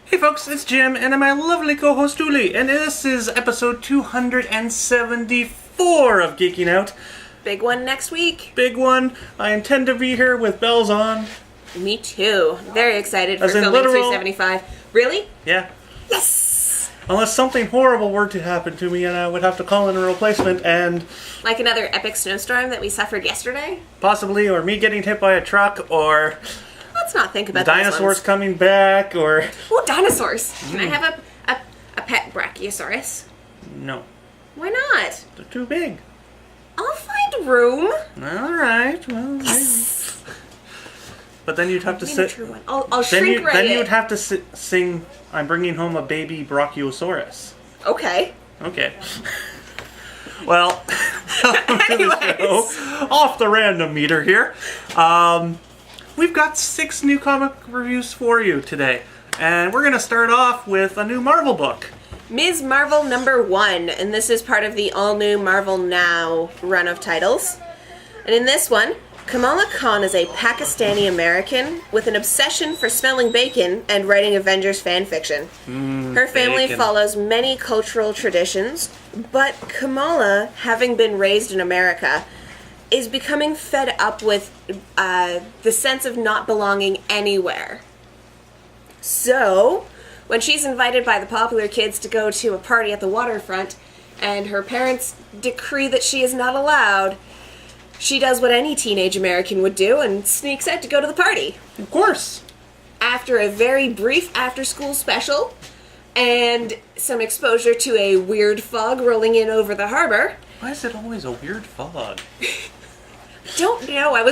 Hey folks, it's Jim, and I'm my lovely co-host Uli, and this is episode 274 of Geeking Out. Big one next week. Big one. I intend to be here with bells on. Me too. Very excited for filming literal... 275. Really? Yeah. Yes! Unless something horrible were to happen to me and I would have to call in a replacement and... Like another epic snowstorm that we suffered yesterday? Possibly, or me getting hit by a truck, or... Let's not think about dinosaurs coming back, or... Oh, dinosaurs! Can I have a pet brachiosaurus? No. Why not? They're too big. I'll find room. Alright, well... Yes! But then you'd have to sit... I'll shrink it. Then you'd have to sing, I'm bringing home a baby brachiosaurus. Okay. Okay. Well, off the random meter here. We've got 6 new comic reviews for you today. And we're going to start off with a new Marvel book. Ms. Marvel #1, and this is part of the all-new Marvel Now run of titles. And in this one, Kamala Khan is a Pakistani-American with an obsession for smelling bacon and writing Avengers fanfiction. Her family follows many cultural traditions, but Kamala, having been raised in America, is becoming fed up with the sense of not belonging anywhere. So, when she's invited by the popular kids to go to a party at the waterfront, and her parents decree that she is not allowed, she does what any teenage American would do and sneaks out to go to the party. Of course. After a very brief after-school special and some exposure to a weird fog rolling in over the harbor. Why is it always a weird fog? Don't know. I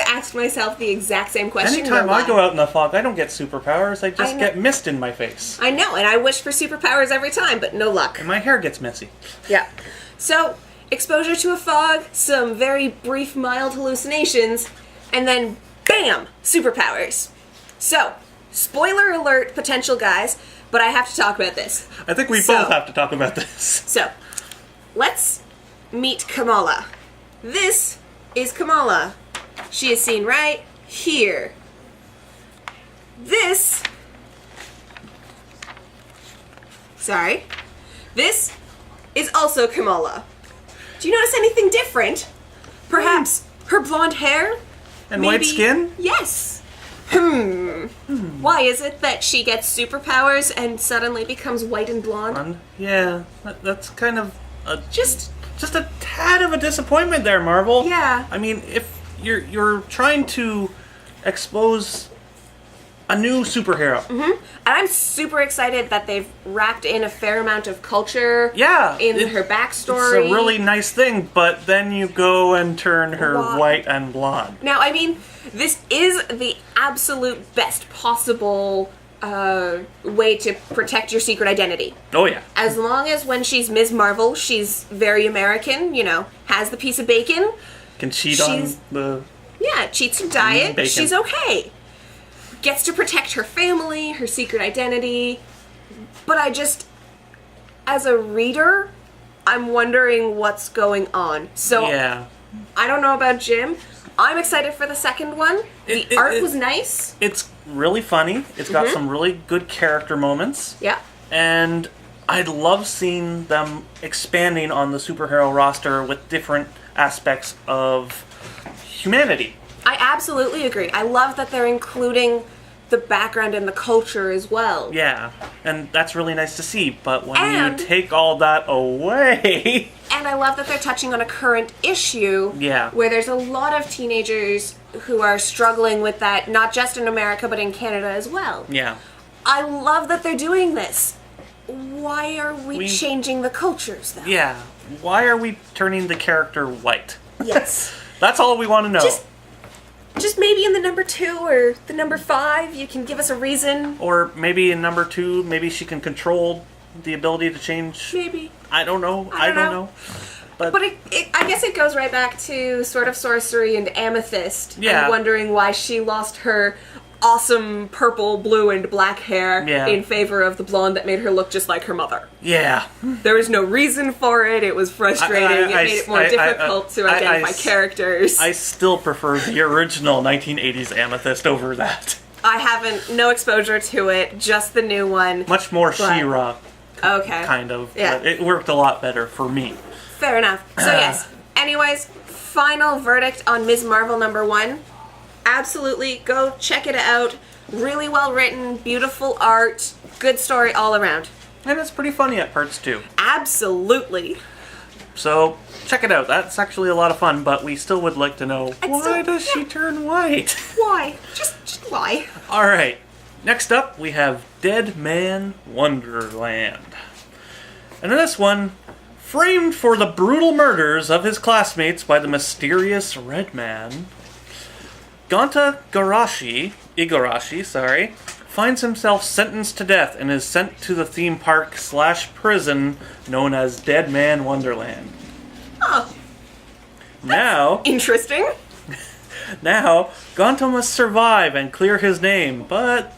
asked myself the exact same question. Anytime I go out in the fog, I don't get superpowers. I just get mist in my face. I know, and I wish for superpowers every time, but no luck. And my hair gets messy. Yeah. So, exposure to a fog, some very brief, mild hallucinations, and then, bam! Superpowers. So, spoiler alert, potential guys, but I have to talk about this. I think we both have to talk about this. So, let's meet Kamala. This is Kamala. She is seen right here. This is also Kamala. Do you notice anything different? Perhaps her blonde hair? And maybe white skin? Yes. Why is it that she gets superpowers and suddenly becomes white and blonde? Yeah, that's kind of just a tad of a disappointment there, Marvel. Yeah. I mean, if you're trying to expose a new superhero. And I'm super excited that they've wrapped in a fair amount of culture in her backstory. It's a really nice thing, but then you go and turn her white and blonde. Now, I mean, this is the absolute best possible way to protect your secret identity. Oh, yeah. As long as when she's Ms. Marvel, she's very American, has the piece of bacon. Can cheat on the... Yeah, cheats her diet. Bacon. She's okay. Gets to protect her family, her secret identity. But as a reader, I'm wondering what's going on. So, yeah. I don't know about Jim. I'm excited for the second one. The art was nice. It's really funny. It's got some really good character moments. Yeah. And I'd love seeing them expanding on the superhero roster with different aspects of humanity. I absolutely agree. I love that they're including the background and the culture as well. Yeah, and that's really nice to see, but when you take all that away... And I love that they're touching on a current issue where there's a lot of teenagers who are struggling with that, not just in America, but in Canada as well. Yeah. I love that they're doing this. Why are we changing the cultures, though? Yeah. Why are we turning the character white? Yes. That's all we want to know. Just maybe in the number 2 or the number 5, you can give us a reason. Or maybe in number 2, maybe she can control the ability to change. Maybe. I don't know. I don't know. But I guess it goes right back to Sword of Sorcery and Amethyst. Yeah. And wondering why she lost her awesome purple, blue, and black hair in favor of the blonde that made her look just like her mother. Yeah. There was no reason for it. It was frustrating. It made it more difficult to identify characters. I still prefer the original 1980s Amethyst over that. I haven't, no exposure to it, just the new one. Much more She-Ra, Okay. kind of. Yeah. But it worked a lot better for me. Fair enough. So yes, anyways, final verdict on Ms. Marvel #1. Absolutely, go check it out. Really well written, beautiful art, good story all around. And it's pretty funny at parts, too. Absolutely. So, check it out. That's actually a lot of fun, but we still would like to know, why does she turn white? Why? Just why? Alright, next up we have Deadman Wonderland. And in this one, framed for the brutal murders of his classmates by the mysterious Red Man, Igarashi, finds himself sentenced to death and is sent to the theme park / prison known as Deadman Wonderland. Oh. Now, Interesting. Gonta must survive and clear his name, but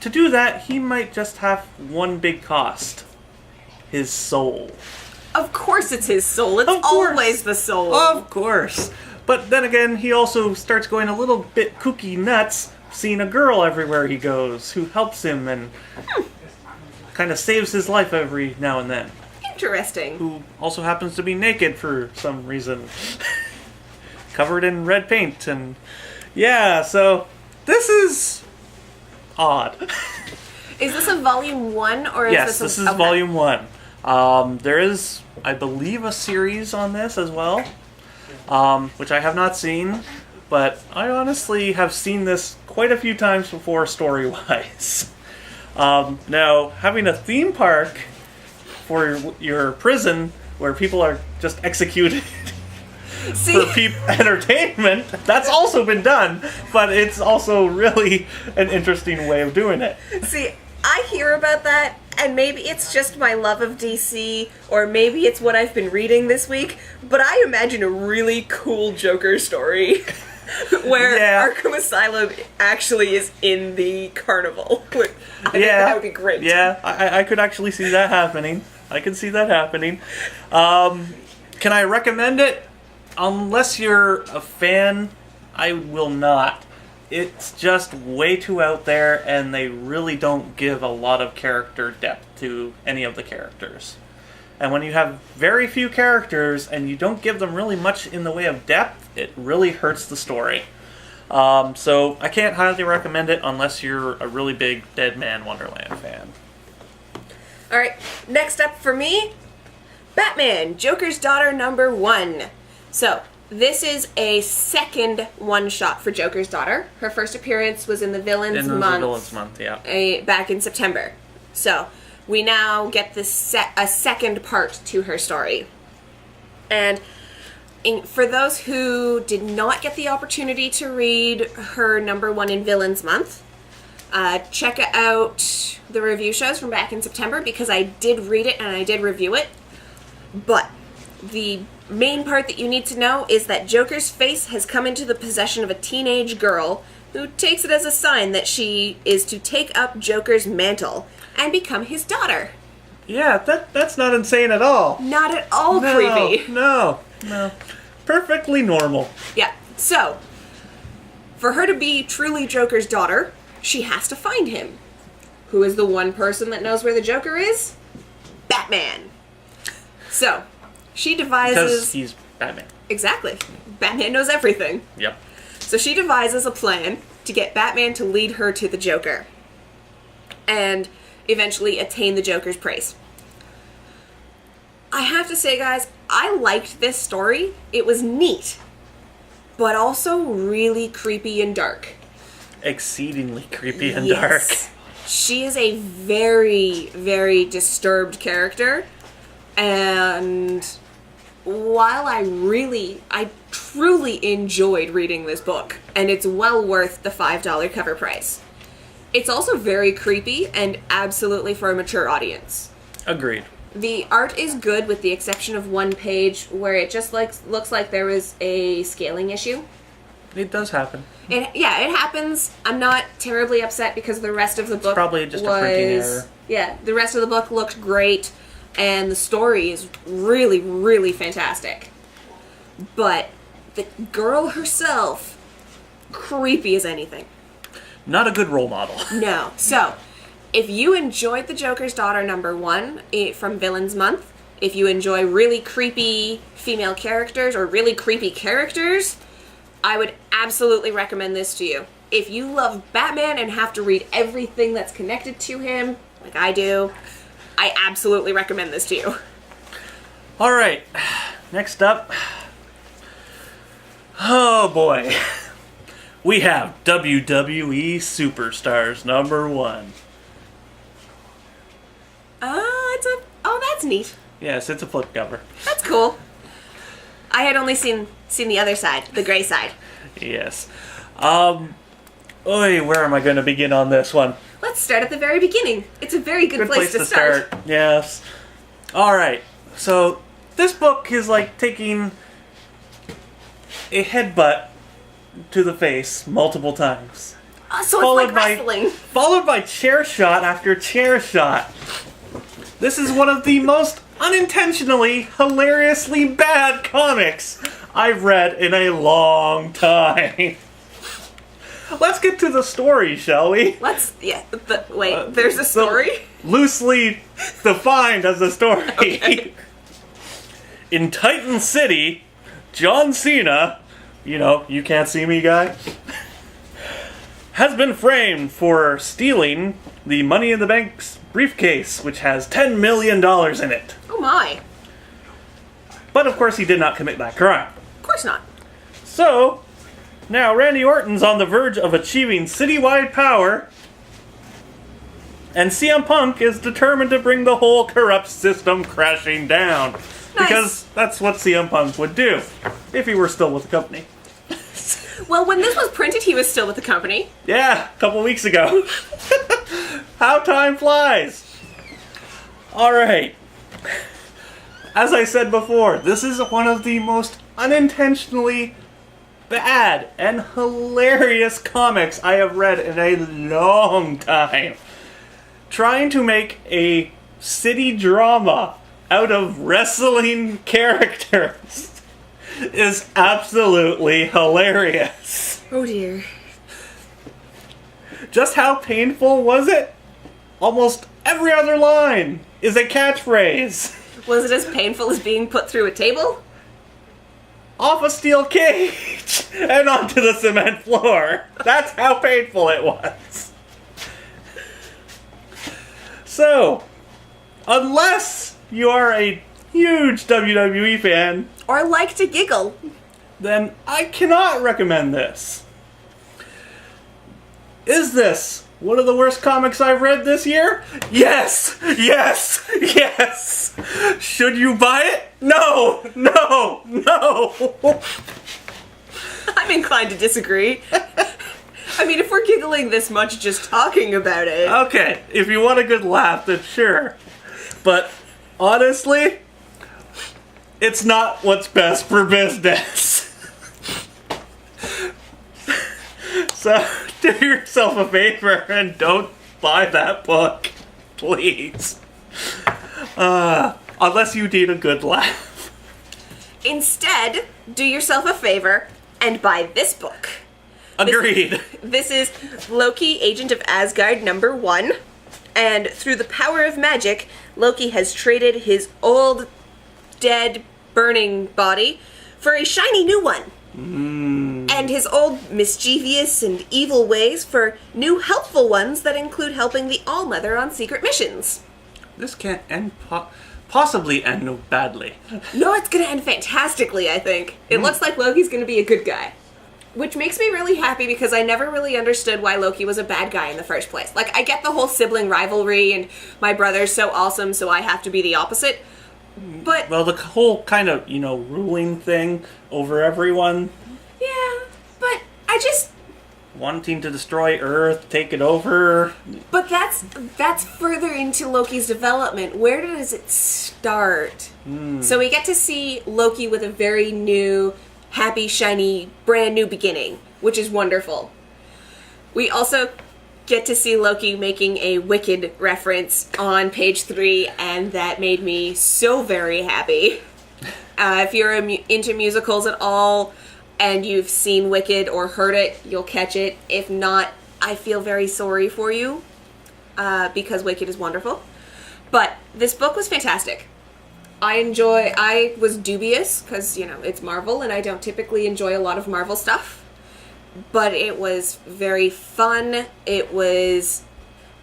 to do that, he might just have one big cost. His soul. Of course it's his soul. It's always the soul. Of course. But then again, he also starts going a little bit kooky nuts, seeing a girl everywhere he goes who helps him and kind of saves his life every now and then. Interesting. Who also happens to be naked for some reason. Covered in red paint. And yeah, so this is odd. Is this a volume 1 or is Yes, this is volume 1. There is, I believe, a series on this as well, which I have not seen, but I honestly have seen this quite a few times before story-wise. Now, having a theme park for your prison where people are just executed for entertainment, that's also been done, but it's also really an interesting way of doing it. See, I hear about that, and maybe it's just my love of DC, or maybe it's what I've been reading this week, but I imagine a really cool Joker story where Arkham Asylum actually is in the carnival. I think that would be great. Yeah, I could actually see that happening. I can see that happening. Can I recommend it? Unless you're a fan, I will not. It's just way too out there, and they really don't give a lot of character depth to any of the characters. And when you have very few characters, and you don't give them really much in the way of depth, it really hurts the story. So I can't highly recommend it unless you're a really big Deadman Wonderland fan. Alright, next up for me, Batman, Joker's Daughter #1. So, this is a second one-shot for Joker's Daughter. Her first appearance was in the Villains Month. Back in September. So, we now get a second part to her story. And for those who did not get the opportunity to read her #1 in Villains Month, check out the review shows from back in September, because I did read it and I did review it. But the main part that you need to know is that Joker's face has come into the possession of a teenage girl who takes it as a sign that she is to take up Joker's mantle and become his daughter. Yeah, that's not insane at all. Not at all creepy. No. Perfectly normal. Yeah, so, for her to be truly Joker's daughter, she has to find him. Who is the one person that knows where the Joker is? Batman. So, she devises... Because he's Batman. Exactly. Batman knows everything. Yep. So she devises a plan to get Batman to lead her to the Joker. And eventually attain the Joker's praise. I have to say, guys, I liked this story. It was neat. But also really creepy and dark. Exceedingly creepy and dark. She is a very, very disturbed character. And while I truly enjoyed reading this book, and it's well worth the $5 cover price, it's also very creepy and absolutely for a mature audience. Agreed. The art is good with the exception of one page where it just looks like there was a scaling issue. It does happen. It happens. I'm not terribly upset because the rest of the book probably just a printing error. Yeah, the rest of the book looked great. And the story is really, really fantastic. But the girl herself, creepy as anything. Not a good role model. No. So, if you enjoyed The Joker's Daughter #1 from Villains Month, if you enjoy really creepy female characters or really creepy characters, I would absolutely recommend this to you. If you love Batman and have to read everything that's connected to him, like I do, I absolutely recommend this to you. All right, next up. Oh boy. We have WWE Superstars #1. That's neat. Yes, it's a flip cover. That's cool. I had only seen the other side, the gray side. Yes. Where am I going to begin on this one? Let's start at the very beginning. It's a very good place to start. Yes. All right. So this book is like taking a headbutt to the face multiple times. So it's like wrestling. Followed by chair shot after chair shot. This is one of the most unintentionally, hilariously bad comics I've read in a long time. Let's get to the story, shall we? There's a story? Loosely defined as a story. Okay. In Titan City, John Cena, you can't see me guy, has been framed for stealing the Money in the Bank's briefcase, which has $10 million in it. Oh my. But of course he did not commit that crime. Of course not. So, now Randy Orton's on the verge of achieving citywide power, and CM Punk is determined to bring the whole corrupt system crashing down. Nice. Because that's what CM Punk would do, if he were still with the company. Well, when this was printed, he was still with the company. Yeah, a couple weeks ago. How time flies. Alright. As I said before, this is one of the most unintentionally bad and hilarious comics I have read in a long time. Trying to make a city drama out of wrestling characters is absolutely hilarious. Oh dear. Just how painful was it? Almost every other line is a catchphrase. Was it as painful as being put through a table? Off a steel cage and onto the cement floor. That's how painful it was. So, unless you are a huge WWE fan, or like to giggle, then I cannot recommend this. Is this one of the worst comics I've read this year? Yes! Yes! Yes! Should you buy it? No! No! No! I'm inclined to disagree. I mean, if we're giggling this much just talking about it. Okay, if you want a good laugh, then sure. But, honestly, it's not what's best for business. So, do yourself a favor and don't buy that book. Please. Unless you need a good laugh. Instead, do yourself a favor and buy this book. Agreed. This is Loki, Agent of Asgard #1. And through the power of magic, Loki has traded his old, dead, burning body for a shiny new one. And his old mischievous and evil ways for new helpful ones that include helping the All-Mother on secret missions. This can't end possibly end badly. No, it's gonna end fantastically, I think. It looks like Loki's gonna be a good guy. Which makes me really happy because I never really understood why Loki was a bad guy in the first place. Like, I get the whole sibling rivalry and my brother's so awesome, so I have to be the opposite. But... well, the whole kind of, ruling thing over everyone. Yeah, but I just... wanting to destroy Earth, take it over. But that's further into Loki's development. Where does it start? So we get to see Loki with a very new, happy, shiny, brand new beginning, which is wonderful. We also get to see Loki making a Wicked reference on page 3, and that made me so very happy. If you're into musicals at all, and you've seen Wicked or heard it, you'll catch it. If not, I feel very sorry for you because Wicked is wonderful. But this book was fantastic. I was dubious because, it's Marvel and I don't typically enjoy a lot of Marvel stuff. But it was very fun. It was,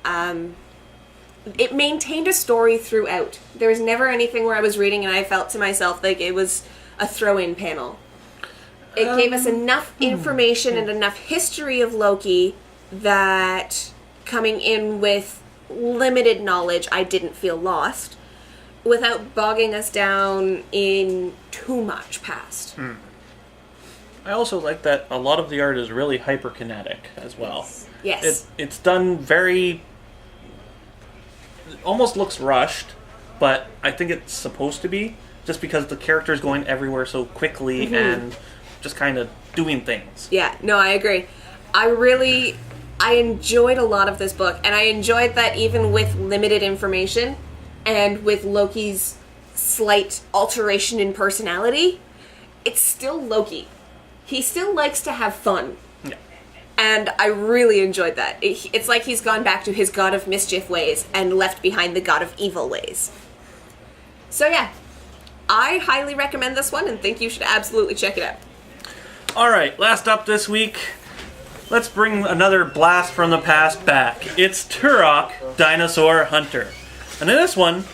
it maintained a story throughout. There was never anything where I was reading and I felt to myself like it was a throw-in panel. It gave us enough information and enough history of Loki that coming in with limited knowledge, I didn't feel lost without bogging us down in too much past. I also like that a lot of the art is really hyperkinetic as well. Yes. It's done very... It almost looks rushed, but I think it's supposed to be, just because the character is going everywhere so quickly and just kind of doing things. Yeah, no, I agree. I enjoyed a lot of this book, and I enjoyed that even with limited information and with Loki's slight alteration in personality, it's still Loki. He still likes to have fun. Yeah. And I really enjoyed that. It's like he's gone back to his god of mischief ways and left behind the god of evil ways. So yeah, I highly recommend this one and think you should absolutely check it out. Alright, last up this week, let's bring another blast from the past back. It's Turok, Dinosaur Hunter. And in this one,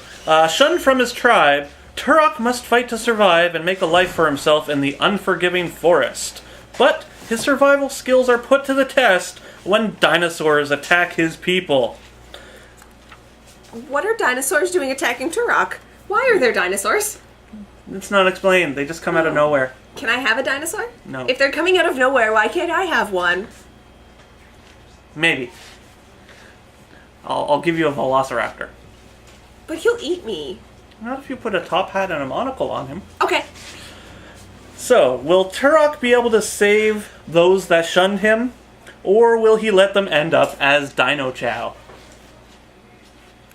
shunned from his tribe, Turok must fight to survive and make a life for himself in the unforgiving forest. But his survival skills are put to the test when dinosaurs attack his people. What are dinosaurs doing attacking Turok? Why are there dinosaurs? It's not explained. They just come out of nowhere. Can I have a dinosaur? No. If they're coming out of nowhere, why can't I have one? Maybe. I'll give you a velociraptor. But he'll eat me. Not if you put a top hat and a monocle on him. Okay. So, will Turok be able to save those that shunned him? Or will he let them end up as Dino Chow?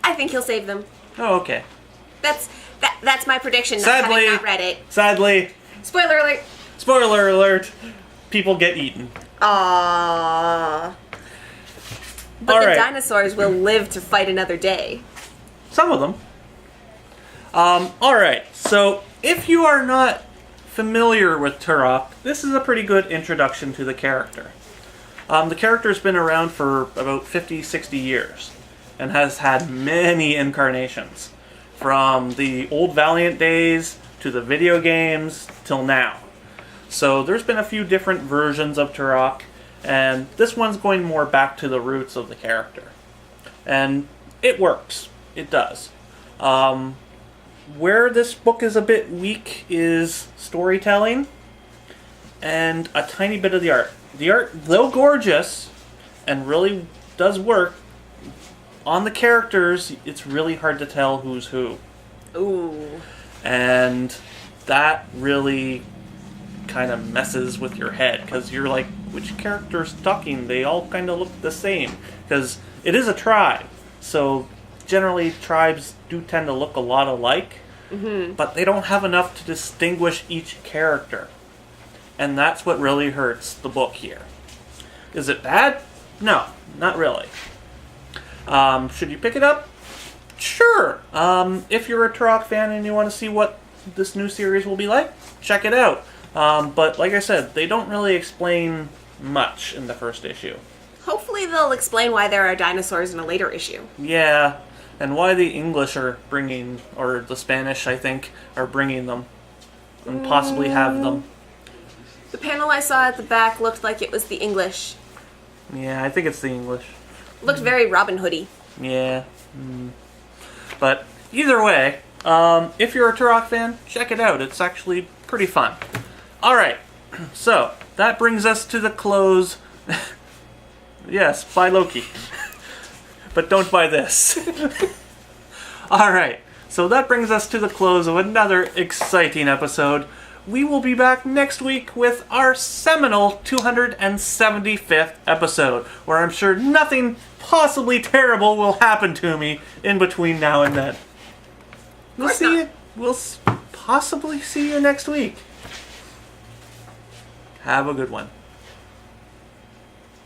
I think he'll save them. Oh, okay. That's my prediction, not Sadly, having not read it. Sadly, Spoiler alert. spoiler alert, people get eaten. Aww. But All the right. dinosaurs will live to fight another day. Some of them. Alright, so if you are not familiar with Turok, this is a pretty good introduction to the character. The character's been around for about 50, 60 years and has had many incarnations. From the old Valiant days to the video games till now. So there's been a few different versions of Turok, and this one's going more back to the roots of the character. And it works. It does. Where this book is a bit weak is storytelling and a tiny bit of the art. The art, though gorgeous and really does work, on the characters, it's really hard to tell who's who. Ooh. And that really kind of messes with your head, because you're like, which character's talking? They all kind of look the same. Because it is a tribe, so generally tribes do tend to look a lot alike, but they don't have enough to distinguish each character. And that's what really hurts the book here. Is it bad? No, not really. Should you pick it up? Sure. If you're a Turok fan and you want to see what this new series will be like, check it out. But like I said, they don't really explain much in the first issue. Hopefully they'll explain why there are dinosaurs in a later issue. Yeah, and why the English are bringing, or the Spanish, I think, are bringing them. And possibly have them. The panel I saw at the back looked like it was the English. Yeah, I think it's the English. Looked very Robin Hoody. Yeah. But either way, if you're a Turok fan, check it out. It's actually pretty fun. Alright, so that brings us to the close. Yes, buy Loki. But don't buy this. Alright, so that brings us to the close of another exciting episode. We will be back next week with our seminal 275th episode, where I'm sure nothing possibly terrible will happen to me in between now and then. We'll see you. We'll possibly see you next week. Have a good one.